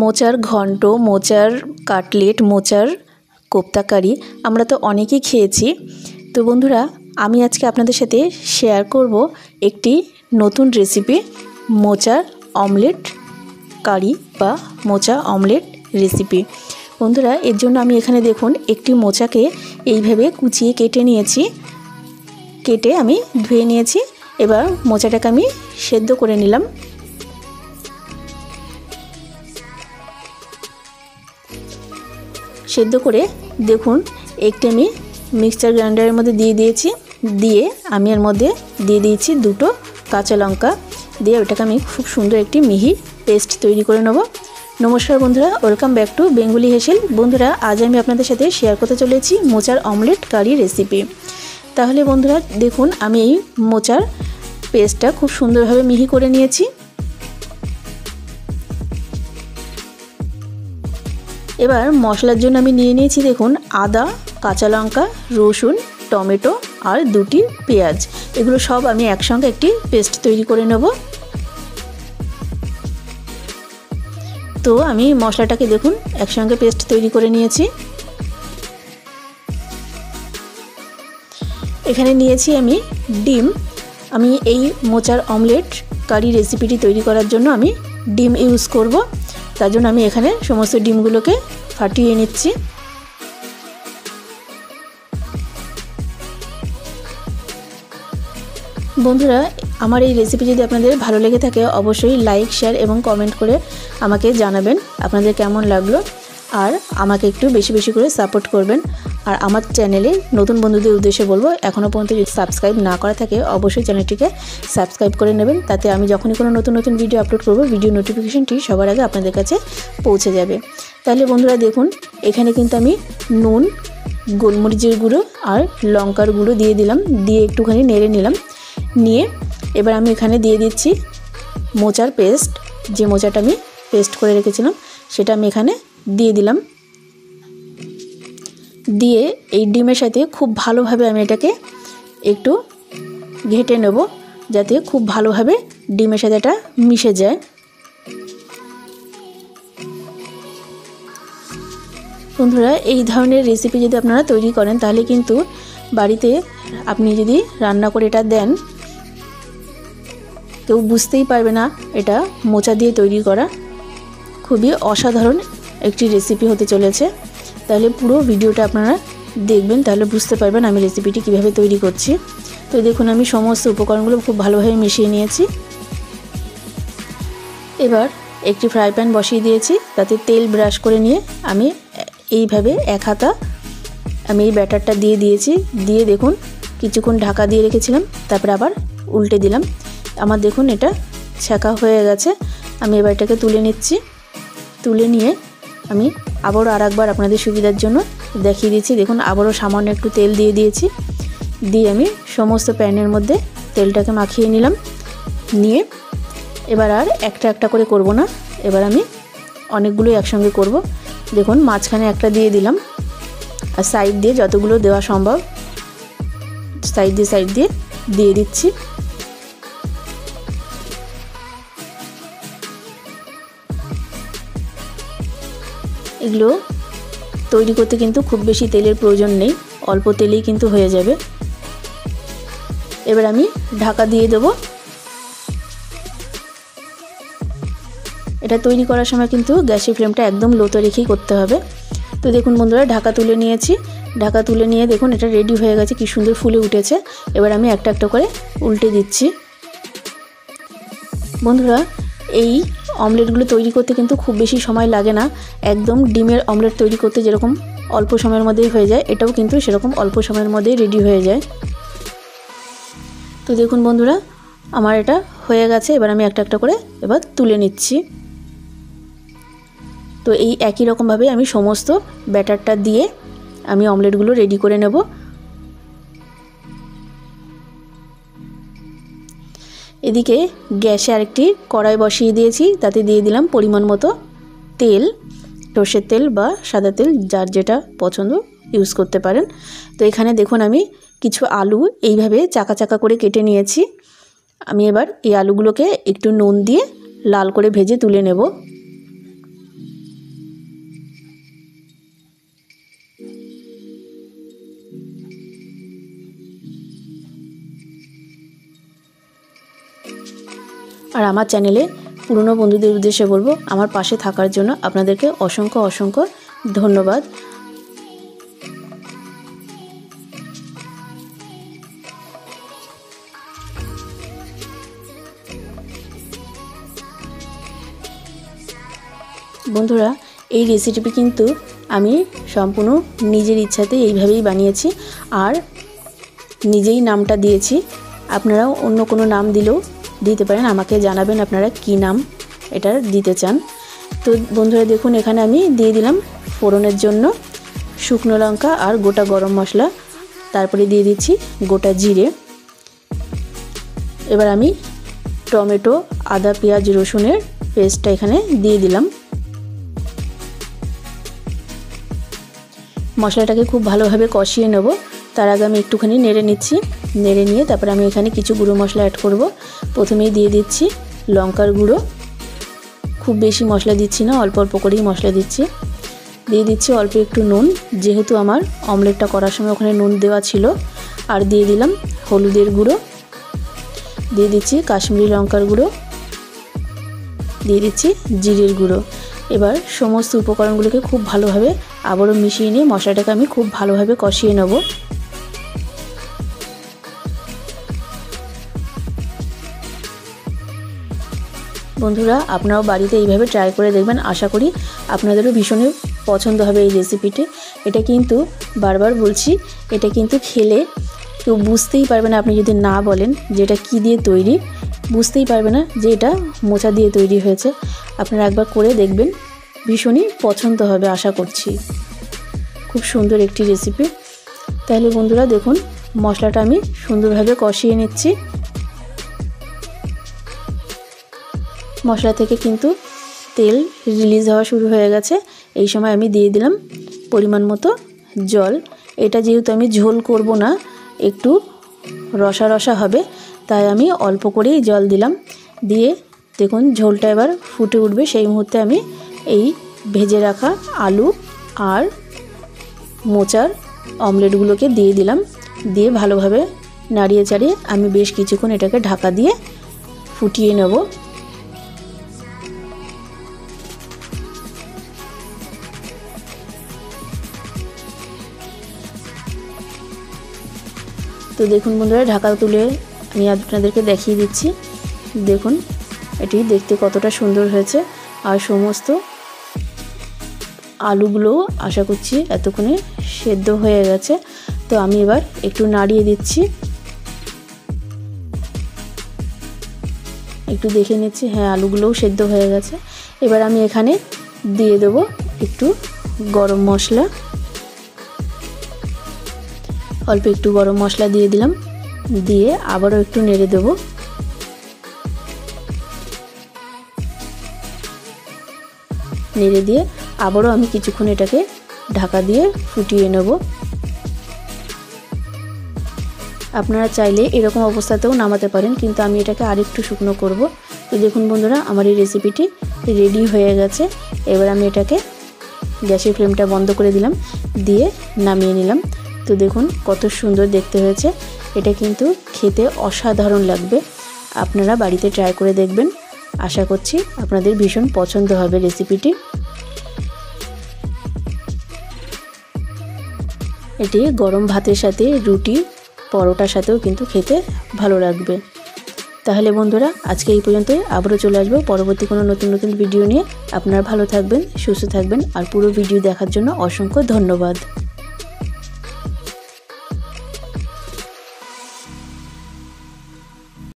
মোচার ঘন্ট, মোচার কাটলেট, মোচার কোপ্তা কারি আমরা তো অনেকেই খেয়েছি। তো বন্ধুরা, আমি আজকে আপনাদের সাথে শেয়ার করব একটি নতুন রেসিপি, মোচার অমলেট কারি বা মোচা অমলেট রেসিপি। বন্ধুরা, এর জন্য আমি এখানে দেখুন একটি মোচাকে এইভাবে কুচিয়ে কেটে নিয়েছি, কেটে আমি ধুয়ে নিয়েছি। এবার মোচাটাকে আমি সেদ্ধ করে নিলাম। সেদ্ধ করে দেখুন একটি আমি মিক্সচার গ্রাইন্ডারের মধ্যে দিয়ে দিয়েছি। দিয়ে আমি এর মধ্যে দিয়ে দিয়েছি দুটো কাঁচা লঙ্কা, দিয়ে ওটাকে আমি খুব সুন্দর একটি মিহি পেস্ট তৈরি করে নেব। নমস্কার বন্ধুরা, ওয়েলকাম ব্যাক টু বেঙ্গলি হেসেল। বন্ধুরা, আজ আমি আপনাদের সাথে শেয়ার করতে চলেছি মোচার অমলেট কারি রেসিপি। তাহলে বন্ধুরা দেখুন, আমি এই মোচার পেস্টটা খুব সুন্দরভাবে মিহি করে নিয়েছি। এবার মশলার জন্য আমি নিয়ে নিয়েছি দেখুন আদা, কাঁচা লঙ্কা, রসুন, টমেটো আর দুটি পেঁয়াজ। এগুলো সব আমি একসঙ্গে একটি পেস্ট তৈরি করে নেব। তো আমি মশলাটাকে দেখুন একসঙ্গে পেস্ট তৈরি করে নিয়েছি। এখানে নিয়েছি আমি ডিম। আমি এই মোচার অমলেট কারি রেসিপিটি তৈরি করার জন্য আমি ডিম ইউজ করব। তার জন্য আমি এখানে সমস্ত ডিমগুলোকে ফাটিয়ে নিচ্ছি। বন্ধুরা, আমার এই রেসিপি যদি আপনাদের ভালো লেগে থাকে অবশ্যই লাইক, শেয়ার এবং কমেন্ট করে আমাকে জানাবেন আপনাদের কেমন লাগলো। আর আমাকে একটু বেশি বেশি করে সাপোর্ট করবেন। আর আমার চ্যানেলে নতুন বন্ধুদের উদ্দেশ্যে বলবো, এখনও পর্যন্ত যদি সাবস্ক্রাইব না করা থাকে অবশ্যই চ্যানেলটিকে সাবস্ক্রাইব করে নেবেন। তাতে আমি যখনই কোনো নতুন নতুন ভিডিও আপলোড করব ভিডিও নোটিফিকেশনটি সবার আগে আপনাদের কাছে পৌঁছে যাবে। তাহলে বন্ধুরা দেখুন, এখানে কিন্তু আমি নুন, গোলমরিচের গুঁড়ো আর লঙ্কার গুঁড়ো দিয়ে দিলাম, দিয়ে একটুখানি নেড়ে নিলাম। নিয়ে এবার আমি এখানে দিয়ে দিচ্ছি মোচার পেস্ট। যে মোচাটা আমি পেস্ট করে রেখেছিলাম সেটা আমি এখানে দিয়ে দিলাম। দিয়ে এই ডিমের সাথে খুব ভালোভাবে আমি এটাকে একটু ঘেঁটে নেব, যাতে খুব ভালোভাবে ডিমের সাথে এটা মিশে যায়। বন্ধুরা, এই ধরনের রেসিপি যদি আপনারা তৈরি করেন তাহলে কিন্তু বাড়িতে আপনি যদি রান্না করে এটা দেন কেউ বুঝতেই পারবে না এটা মোচা দিয়ে তৈরি করা। খুবই অসাধারণ একটি রেসিপি হতে চলেছে। তাহলে পুরো ভিডিওটা আপনারা দেখবেন, তাহলে বুঝতে পারবেন আমি রেসিপিটি কিভাবে তৈরি করছি। তো দেখুন, আমি সমস্ত উপকরণগুলো খুব ভালোভাবে মিশিয়ে নিয়েছি। এবার একটি ফ্রাই প্যান বসিয়ে দিয়েছি, তাতে তেল ব্রাশ করে নিয়ে আমি এইভাবে এক হাতা আমি এই ব্যাটারটা দিয়ে দিয়েছি। দিয়ে দেখুন কিছুক্ষণ ঢাকা দিয়ে রেখেছিলাম, তারপরে আবার উল্টে দিলাম। আমার দেখুন এটা ছ্যাঁকা হয়ে গেছে। আমি এবার এটাকে তুলে নিচ্ছি। তুলে নিয়ে আমি আবারও আরেকবার আপনাদের সুবিধার জন্য দেখিয়ে দিচ্ছি। দেখুন আবারও সামান্য একটু তেল দিয়ে দিয়েছি। দিয়ে আমি সমস্ত প্যানের মধ্যে তেলটাকে মাখিয়ে নিলাম। নিয়ে এবার আর একটা একটা করে করব না, এবার আমি অনেকগুলো একসঙ্গে করব। দেখুন মাঝখানে একটা দিয়ে দিলাম, আর সাইড দিয়ে যতগুলো দেওয়া সম্ভব সাইড দিয়ে দিয়ে দিচ্ছি। এগুলো তৈরি করতে কিন্তু খুব বেশি তেলের প্রয়োজন নেই, অল্প তেলেই কিন্তু হয়ে যাবে। এবার আমি ঢাকা দিয়ে দেব। এটা তৈরি করার সময় কিন্তু গ্যাসের ফ্লেমটা একদম লোতে রেখেই করতে হবে। তো দেখুন বন্ধুরা, ঢাকা তুলে নিয়েছি। ঢাকা তুলে নিয়ে দেখুন এটা রেডি হয়ে গেছে, কি সুন্দর ফুলে উঠেছে। এবার আমি একটা একটা করে উল্টে দিচ্ছি। বন্ধুরা, এই অমলেটগুলো তৈরি করতে কিন্তু খুব বেশি সময় লাগে না। একদম ডিমের অমলেট তৈরি করতে যেরকম অল্প সময়ের মধ্যেই হয়ে যায়, এটাও কিন্তু সেরকম অল্প সময়ের মধ্যেই রেডি হয়ে যায়। তো দেখুন বন্ধুরা, আমার এটা হয়ে গেছে। এবার আমি একটা একটা করে এবার তুলে নিচ্ছি। তো এই একই রকমভাবে আমি সমস্ত ব্যাটারটা দিয়ে আমি অমলেটগুলো রেডি করে নেব। এদিকে গ্যাসে আরেকটি কড়াই বসিয়ে দিয়েছি, তাতে দিয়ে দিলাম পরিমাণ মতো তেল, সরষের তেল বা সাদা তেল, যার যেটা পছন্দ ইউজ করতে পারেন। তো এখানে দেখুন আমি কিছু আলু এইভাবে চাকা চাকা করে কেটে নিয়েছি। আমি এবার এই আলুগুলোকে একটু নুন দিয়ে লাল করে ভেজে তুলে নেব। আর আমার চ্যানেলে পুরনো বন্ধুদের উদ্দেশ্যে বলবো, আমার পাশে থাকার জন্য আপনাদেরকে অসংখ্য অসংখ্য ধন্যবাদ। বন্ধুরা, এই রেসিপি কিন্তু আমি সম্পূর্ণ নিজের ইচ্ছাতে এইভাবেই বানিয়েছি আর নিজেই নামটা দিয়েছি। আপনারাও অন্য কোনো নাম দিলেও দিতে পারেন, আমাকে জানাবেন আপনারা কি নাম এটার দিতে চান। তো বন্ধুরা দেখুন, এখানে আমি দিয়ে দিলাম ফোড়নের জন্য শুকনো লঙ্কা আর গোটা গরম মশলা, তারপরে দিয়ে দিচ্ছি গোটা জিরে। এবার আমি টমেটো, আদা, পেঁয়াজ, রসুনের পেস্টটা এখানে দিয়ে দিলাম। মশলাটাকে খুব ভালোভাবে কষিয়ে নেব। তার আগে আমি একটুখানি নেড়ে নিচ্ছি। নেড়ে নিয়ে তারপরে আমি এখানে কিছু গুঁড়ো মশলা অ্যাড করব। প্রথমেই দিয়ে দিচ্ছি লঙ্কার গুঁড়ো, খুব বেশি মশলা দিচ্ছি না, অল্প অল্প করেই মশলা দিচ্ছি। দিয়ে দিচ্ছি অল্প একটু নুন, যেহেতু আমার অমলেটটা করার সময় ওখানে নুন দেওয়া ছিল। আর দিয়ে দিলাম হলুদের গুঁড়ো, দিয়ে দিচ্ছি কাশ্মীরি লঙ্কার গুঁড়ো, দিয়ে দিচ্ছি জিরের গুঁড়ো। এবার সমস্ত উপকরণগুলোকে খুব ভালোভাবে আবারও মিশিয়ে নিয়ে মশলাটাকে আমি খুব ভালোভাবে কষিয়ে নেব। বন্ধুরা, আপনারাও বাড়িতে এইভাবে ট্রাই করে দেখবেন, আশা করি আপনাদেরও ভীষণই পছন্দ হবে এই রেসিপিটি। এটা কিন্তু বারবার বলছি, এটা কিন্তু খেলে কেউ বুঝতেই পারবে না, আপনি যদি না বলেন যে এটা কী দিয়ে তৈরি, বুঝতেই পারবে না যে এটা মোচা দিয়ে তৈরি হয়েছে। আপনারা একবার করে দেখবেন, ভীষণই পছন্দ হবে আশা করছি। খুব সুন্দর একটি রেসিপি। তাহলে বন্ধুরা দেখুন, মশলাটা আমি সুন্দরভাবে কষিয়ে নিচ্ছি। মশলা থেকে কিন্তু তেল রিলিজ হওয়া শুরু হয়ে গেছে। এই সময় আমি দিয়ে দিলাম পরিমাণ মতো জল। এটা যেহেতু আমি ঝোল করব না, একটু রসা রসা হবে, তাই আমি অল্প করেই জল দিলাম। দিয়ে দেখুন ঝোলটা এবার ফুটে উঠবে। সেই মুহূর্তে আমি এই ভেজে রাখা আলু আর মোচার অমলেটগুলোকে দিয়ে দিলাম। দিয়ে ভালোভাবে নাড়িয়ে চাড়িয়ে আমি বেশ কিছুক্ষণ এটাকে ঢাকা দিয়ে ফুটিয়ে নেব। তো দেখুন বন্ধুরা, ঢাকা তুলে আমি আপনাদেরকে দেখিয়ে দিচ্ছি। দেখুন এটি দেখতে কতটা সুন্দর হয়েছে। আর সমস্ত আলুগুলো আশা করছি এতক্ষণে সেদ্ধ হয়ে গেছে। তো আমি এবার একটু নাড়িয়ে দিচ্ছি, একটু দেখে নিচ্ছি, হ্যাঁ আলুগুলোও সেদ্ধ হয়ে গেছে। এবার আমি এখানে দিয়ে দেবো একটু গরম মশলা, অল্প একটু গরম মশলা দিয়ে দিলাম। দিয়ে আবারও একটু নেড়ে দেবো। নেড়ে দিয়ে আবারও আমি কিছুক্ষণ এটাকে ঢাকা দিয়ে ফুটিয়ে নেব। আপনারা চাইলে এরকম অবস্থাতেও নামাতে পারেন, কিন্তু আমি এটাকে আরেকটু শুকনো করব। তো দেখুন বন্ধুরা, আমার এই রেসিপিটি রেডি হয়ে গেছে। এবার আমি এটাকে গ্যাসের ফ্লেমটা বন্ধ করে দিলাম, দিয়ে নামিয়ে নিলাম। তো দেখুন কত সুন্দর দেখতে হয়েছে। এটা কিন্তু খেতে অসাধারণ লাগবে। আপনারা বাড়িতে ট্রাই করে দেখবেন, আশা করছি আপনাদের ভীষণ পছন্দ হবে রেসিপিটি। এটি গরম ভাতের সাথে, রুটি, পরোটার সাথেও কিন্তু খেতে ভালো লাগবে। তাহলে বন্ধুরা আজকে এই পর্যন্তই। আবারও চলে আসবো পরবর্তী কোনো নতুন নতুন ভিডিও নিয়ে। আপনারা ভালো থাকবেন, সুস্থ থাকবেন। আর পুরো ভিডিও দেখার জন্য অসংখ্য ধন্যবাদ।